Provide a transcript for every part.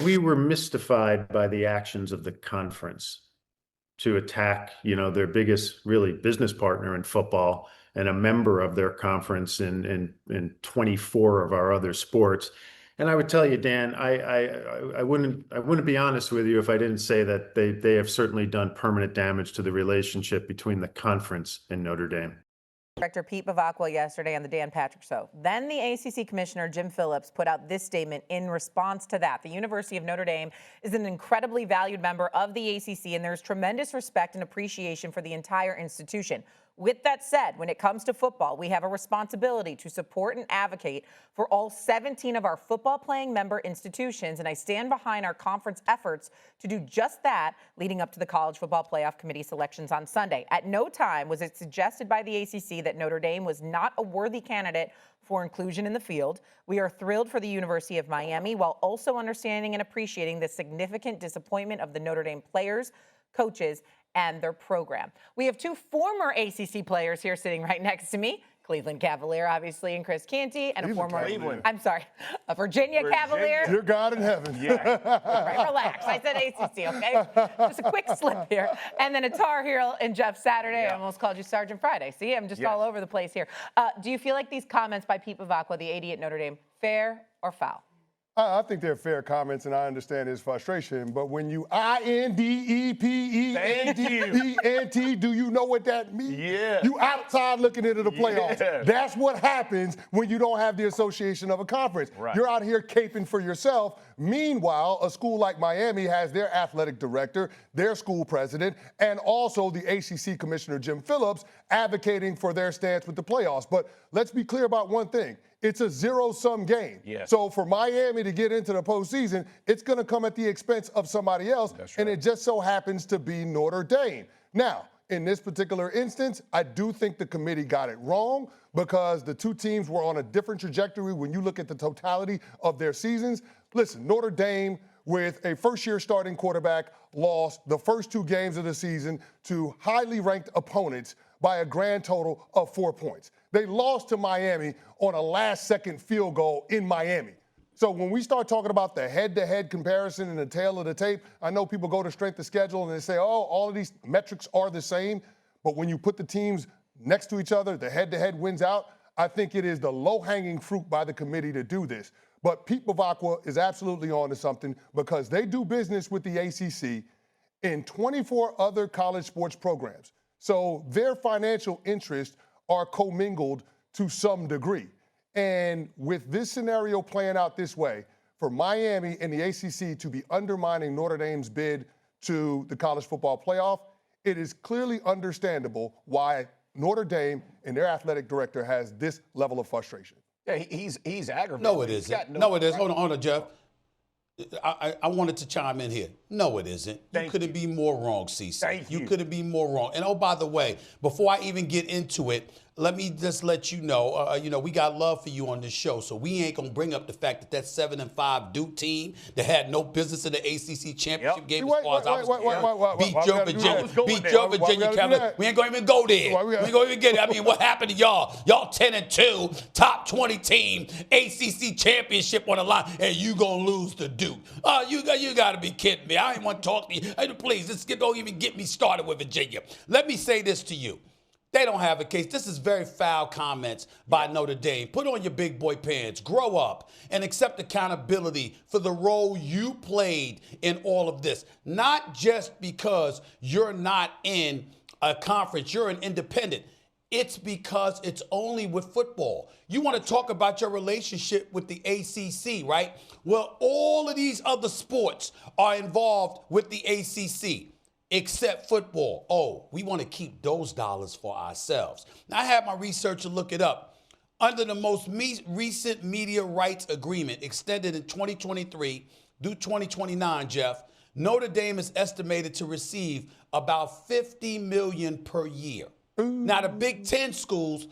we were mystified by the actions of the conference to attack, their biggest really business partner in football and a member of their conference in 24 of our other sports. And I would tell you, Dan, I wouldn't be honest with you if I didn't say that they have certainly done permanent damage to the relationship between the conference and Notre Dame. Director Pete Bavacqua yesterday on the Dan Patrick Show. Then the ACC Commissioner Jim Phillips put out this statement in response to that. The University of Notre Dame is an incredibly valued member of the ACC, and there's tremendous respect and appreciation for the entire institution. With that said, when it comes to football, we have a responsibility to support and advocate for all 17 of our football-playing member institutions, and I stand behind our conference efforts to do just that leading up to the College Football Playoff Committee selections on Sunday. At no time was it suggested by the ACC that Notre Dame was not a worthy candidate for inclusion in the field. We are thrilled for the University of Miami while also understanding and appreciating the significant disappointment of the Notre Dame players, coaches, and their program. We have two former ACC players here sitting right next to me. Cleveland Cavalier, obviously, and Chris Canty, and a Virginia Cavalier. Dear God in heaven. Yeah. Right, relax. I said ACC, okay? Just a quick slip here. And then a Tar Heel and Jeff Saturday. I almost called you Sergeant Friday. See, I'm just all over the place here. Do you feel like these comments by Pete Bavacqua, the AD at Notre Dame, fair or foul? I think they're fair comments, and I understand his frustration. But when you INDEPENDENT, do you know what that means? Yeah. You outside looking into the playoffs. Yeah. That's what happens when you don't have the association of a conference. Right. You're out here caping for yourself. Meanwhile, a school like Miami has their athletic director, their school president, and also the ACC Commissioner Jim Phillips advocating for their stance with the playoffs. But let's be clear about one thing. It's a zero-sum game. Yes. So for Miami to get into the postseason, it's going to come at the expense of somebody else, and it just so happens to be Notre Dame. Now, in this particular instance, I do think the committee got it wrong because the two teams were on a different trajectory when you look at the totality of their seasons. Listen, Notre Dame, with a first-year starting quarterback, lost the first two games of the season to highly ranked opponents by a grand total of 4 points. They lost to Miami on a last-second field goal in Miami. So when we start talking about the head-to-head comparison and the tail of the tape, I know people go to strength of schedule and they say, oh, all of these metrics are the same. But when you put the teams next to each other, the head-to-head wins out. I think it is the low-hanging fruit by the committee to do this. But Pete Bavacqua is absolutely on to something because they do business with the ACC in 24 other college sports programs. So their financial interests are commingled to some degree. And with this scenario playing out this way, for Miami and the ACC to be undermining Notre Dame's bid to the college football playoff, it is clearly understandable why Notre Dame and their athletic director has this level of frustration. Yeah, he's aggravated. No, it isn't. No, it is. Hold on, Jeff. I wanted to chime in here. No, it isn't. You couldn't be more wrong, CC. You couldn't be more wrong. And oh, by the way, before I even get into it, let me just let you know, we got love for you on this show, so we ain't gonna bring up the fact that 7-5 Duke team that had no business in the ACC championship game as far as I was concerned, beat your Virginia Cavaliers. We ain't gonna even go there. We ain't gonna even get it. I mean, what happened to y'all? Y'all 10-2, top 20 team, ACC championship on the line, and you gonna lose to Duke? You gotta be kidding me. I ain't want to talk to you. Hey, please, don't even get me started with Virginia. Let me say this to you. They don't have a case. This is very foul comments by Notre Dame. Put on your big boy pants, grow up, and accept accountability for the role you played in all of this. Not just because you're not in a conference, you're an independent. It's because it's only with football. You want to talk about your relationship with the ACC, right? Well, all of these other sports are involved with the ACC. Except football. Oh, we want to keep those dollars for ourselves. Now, I had my researcher look it up. Under the most recent media rights agreement extended in 2023 through 2029, Jeff, Notre Dame is estimated to receive about $50 million per year. Now, the Big Ten schools,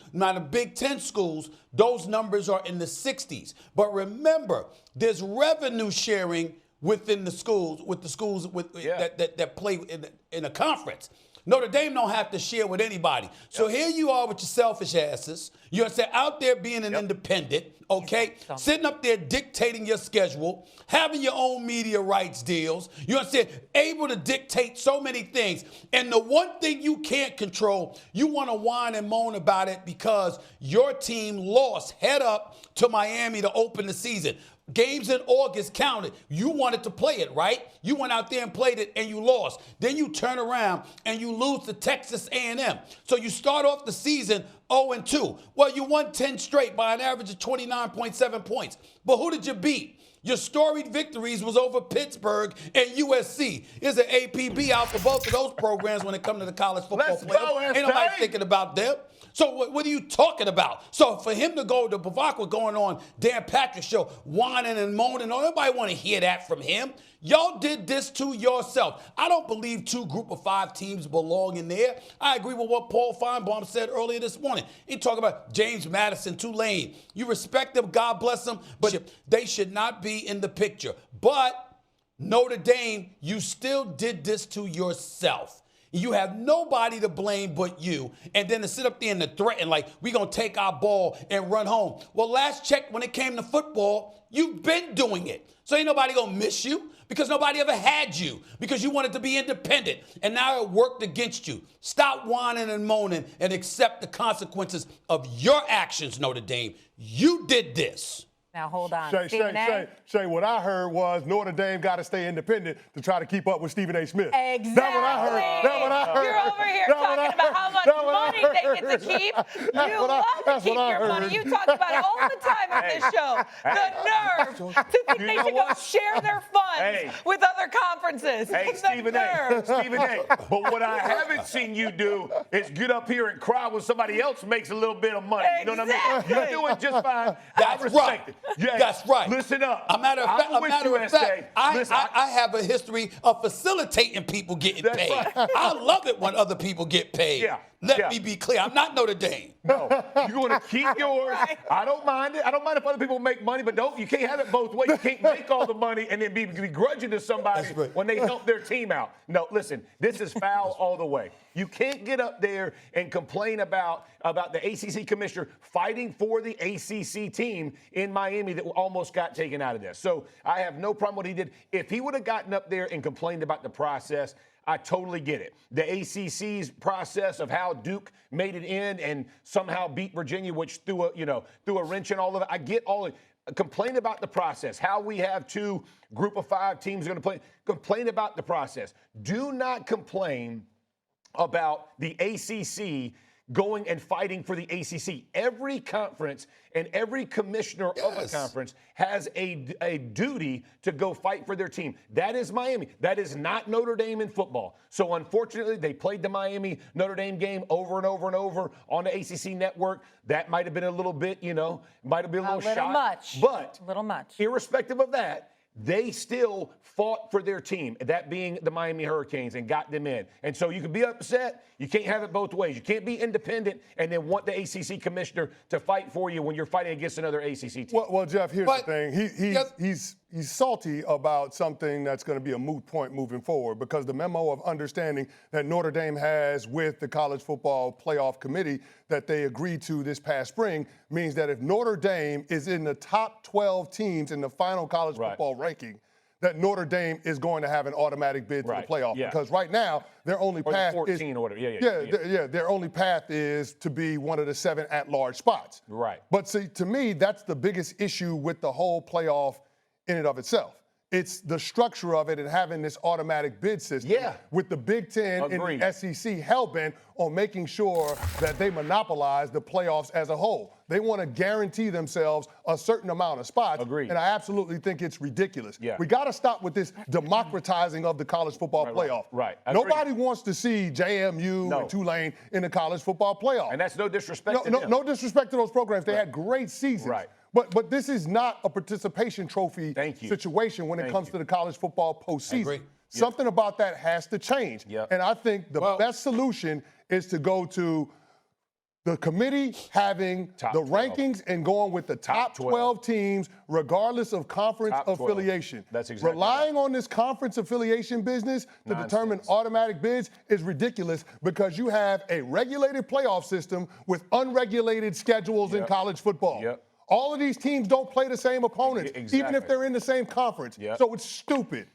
those numbers are in the 60s. But remember, there's revenue sharing within the schools, that play in a conference. Notre Dame don't have to share with anybody. So here you are with your selfish asses. You understand? Out there being an independent, okay? Sitting up there dictating your schedule, having your own media rights deals. You understand? Able to dictate so many things. And the one thing you can't control, you want to whine and moan about it because your team lost head up to Miami to open the season. Games in August counted. You wanted to play it, right? You went out there and played it, and you lost. Then you turn around and you lose to Texas A&M. So you start off the season 0-2. Well, you won 10 straight by an average of 29.7 points. But who did you beat? Your storied victories was over Pittsburgh and USC. Is an APB out for both of those programs when it comes to the college football playoff. Ain't nobody thinking about them. So what are you talking about? So for him to go to Bavacqua going on Dan Patrick's show, whining and moaning, nobody want to hear that from him. Y'all did this to yourself. I don't believe 2 Group of 5 teams belong in there. I agree with what Paul Feinbaum said earlier this morning. He talked about James Madison, Tulane. You respect them, God bless them, but they should not be in the picture. But Notre Dame, you still did this to yourself. You have nobody to blame but you. And then to sit up there and to threaten, like, we're going to take our ball and run home. Well, last check, when it came to football, you've been doing it. So ain't nobody going to miss you because nobody ever had you because you wanted to be independent. And now it worked against you. Stop whining and moaning and accept the consequences of your actions, Notre Dame. You did this. Now, hold on. Shae, what I heard was Notre Dame got to stay independent to try to keep up with Stephen A. Smith. Exactly. That's what I heard. That's what I heard. You're over here talking about how much money they get to keep. You love to keep your money. You talk about it all the time on this show. The nerve to think they should go share their funds with other conferences. Hey, Stephen A. But what I haven't seen you do is get up here and cry when somebody else makes a little bit of money. You know what I mean? You're doing just fine. I respect it. Yeah, that's right. Listen up. A matter of fact, I have a history of facilitating people getting paid. Right. I love it when other people get paid. Yeah. Let me be clear. I'm not Notre Dame. No, you're going to keep yours. Right. I don't mind it. I don't mind if other people make money, but you can't have it both ways. You can't make all the money and then be begrudging to somebody when they help their team out. No, listen, this is foul all the way. You can't get up there and complain about the ACC commissioner fighting for the ACC team in Miami that almost got taken out of this. So I have no problem with what he did. If he would have gotten up there and complained about the process, I totally get it. The ACC's process of how Duke made it in and somehow beat Virginia, which threw a wrench in all of it. I get all of it. Complain about the process. How we have 2 Group of 5 teams going to play. Complain about the process. Do not complain about the ACC going and fighting for the ACC. Every conference and every commissioner of a conference has a duty to go fight for their team. That is Miami. That is not Notre Dame in football. So unfortunately, they played the Miami-Notre Dame game over and over and over on the ACC network. That might have been a little bit, might have been a little shot. Much. But a little much. Irrespective of that, they still fought for their team, that being the Miami Hurricanes, and got them in. And so you can be upset. You can't have it both ways. You can't be independent and then want the ACC commissioner to fight for you when you're fighting against another ACC team. Well, Jeff, here's the thing. He's salty about something that's going to be a moot point moving forward because the memo of understanding that Notre Dame has with the College Football Playoff Committee that they agreed to this past spring means that if Notre Dame is in the top 12 teams in the final college football ranking, that Notre Dame is going to have an automatic bid to the playoff because right now their only path is their only path is to be one of the 7 at-large spots. Right. But see, to me, that's the biggest issue with the whole playoff in and of itself. It's the structure of it and having this automatic bid system with the Big Ten and the SEC hell-bent on making sure that they monopolize the playoffs as a whole. They want to guarantee themselves a certain amount of spots. And I absolutely think it's ridiculous. We got to stop with this democratizing of the college football playoff. Nobody wants to see JMU and Tulane in the college football playoff. And that's no disrespect to them. No disrespect to those programs. They had great seasons. But this is not a participation trophy situation when it comes to the college football postseason. Something about that has to change. And I think the best solution is to go to The committee having Top the 12. rankings and going with the top 12 teams, regardless of conference Top 12. affiliation. That's exactly Relying on this conference affiliation business to determine automatic bids is ridiculous because you have a regulated playoff system with unregulated schedules in college football. Yep. All of these teams don't play the same opponents, even Exactly. if they're in the same conference. Yep. So it's stupid.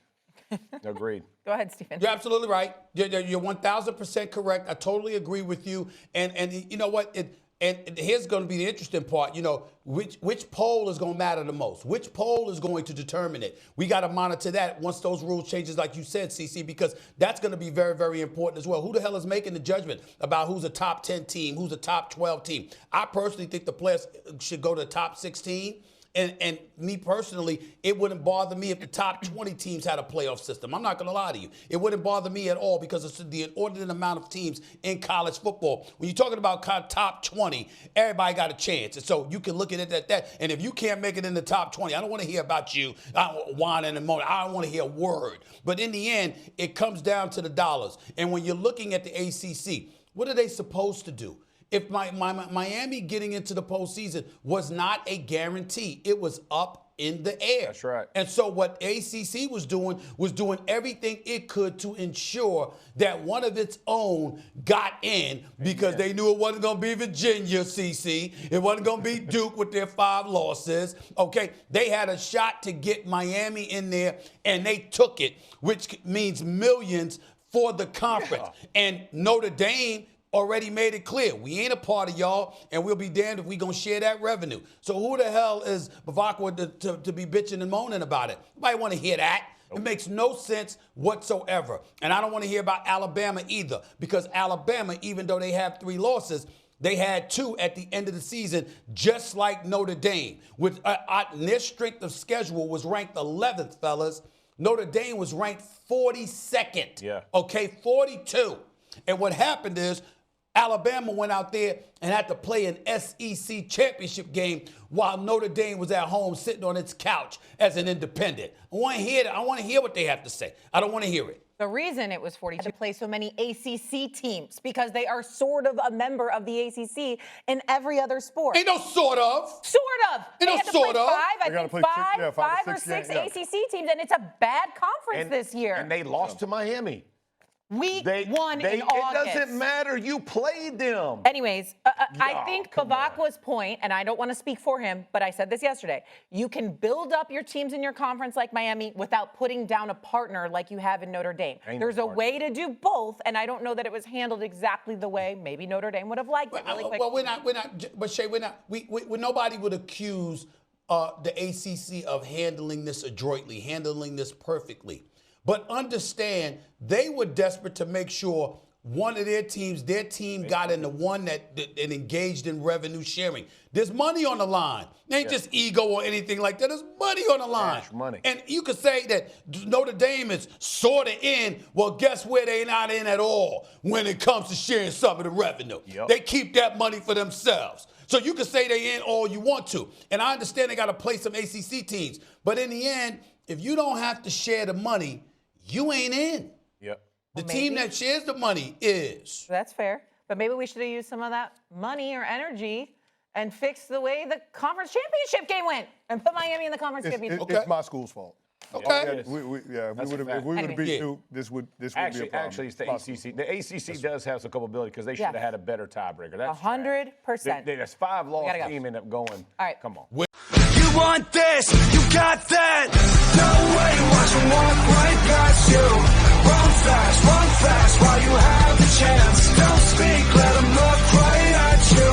Agreed. Go ahead, Stephen. You're absolutely right. You're 1,000% correct. I totally agree with you. And you know what? And here's going to be the interesting part. You know, which poll is going to matter the most? Which poll is going to determine it? We got to monitor that once those rules changes, like you said, CC, because that's going to be very, very important as well. Who the hell is making the judgment about who's a top 10 team, who's a top 12 team? I personally think the players should go to the top 16. And me personally, it wouldn't bother me if the top 20 teams had a playoff system. I'm not going to lie to you. It wouldn't bother me at all because it's the inordinate amount of teams in college football. When you're talking about top 20, everybody got a chance. And so you can look at it at that. And if you can't make it in the top 20, I don't want to hear about you whining and moaning. I don't want to hear a word. But in the end, it comes down to the dollars. And when you're looking at the ACC, what are they supposed to do? If Miami getting into the postseason was not a guarantee, it was up in the air. That's right. And so what ACC was doing everything it could to ensure that one of its own got in because they knew it wasn't going to be Virginia, CC. It wasn't going to be Duke with their 5 losses. Okay, they had a shot to get Miami in there, and they took it, which means millions for the conference. Yeah. And Notre Dame already made it clear. We ain't a part of y'all, and we'll be damned if we gonna share that revenue. So who the hell is Bavakwa to be bitching and moaning about it? Nobody want to hear that. It makes no sense whatsoever. And I don't want to hear about Alabama either, because Alabama, even though they have 3 losses, they had 2 at the end of the season, just like Notre Dame. With their strength of schedule was ranked 11th, fellas. Notre Dame was ranked 42nd. Yeah. Okay, 42. And what happened is Alabama went out there and had to play an SEC championship game while Notre Dame was at home sitting on its couch as an independent. I want to hear that. I want to hear what they have to say. I don't want to hear it. The reason it was 42 to play so many ACC teams because they are sort of a member of the ACC in every other sport. Ain't no sort of. Sort of. Ain't no had to sort play of. 5, I They gotta think play five or six ACC teams, and it's a bad conference this year. And they lost to Miami. Week 1 in August. It doesn't matter. You played them. Anyways, I think Bavakwa's point, and I don't want to speak for him, but I said this yesterday, you can build up your teams in your conference like Miami without putting down a partner like you have in Notre Dame. There's a way to do both, and I don't know that it was handled exactly the way maybe Notre Dame would have liked it. Really quick. Well, we're not, but Shae, we're not, nobody would accuse the ACC of handling this adroitly, handling this perfectly. But understand, they were desperate to make sure one of their team got in the one that engaged in revenue sharing. There's money on the line. It ain't just ego or anything like that. There's money on the line. Cash money. And you could say that Notre Dame is sort of in. Well, guess where they not in at all when it comes to sharing some of the revenue. Yep. They keep that money for themselves. So you can say they in all you want to. And I understand they got to play some ACC teams. But in the end, if you don't have to share the money, you ain't in. Yep. The team that shares the money is. That's fair. But maybe we should have used some of that money or energy and fixed the way the conference championship game went and put Miami in the conference championship. It's my school's fault. Okay. If we would have beat Duke, this would be a problem. Actually, it's the ACC. The ACC does have some culpability because they should have had a better tiebreaker. That's 100%. That's 5-loss go. team end up going. All right. Come on. You want this, you got that. No way, watch them walk right past you. Run fast while you have the chance. Don't speak, let them look right at you.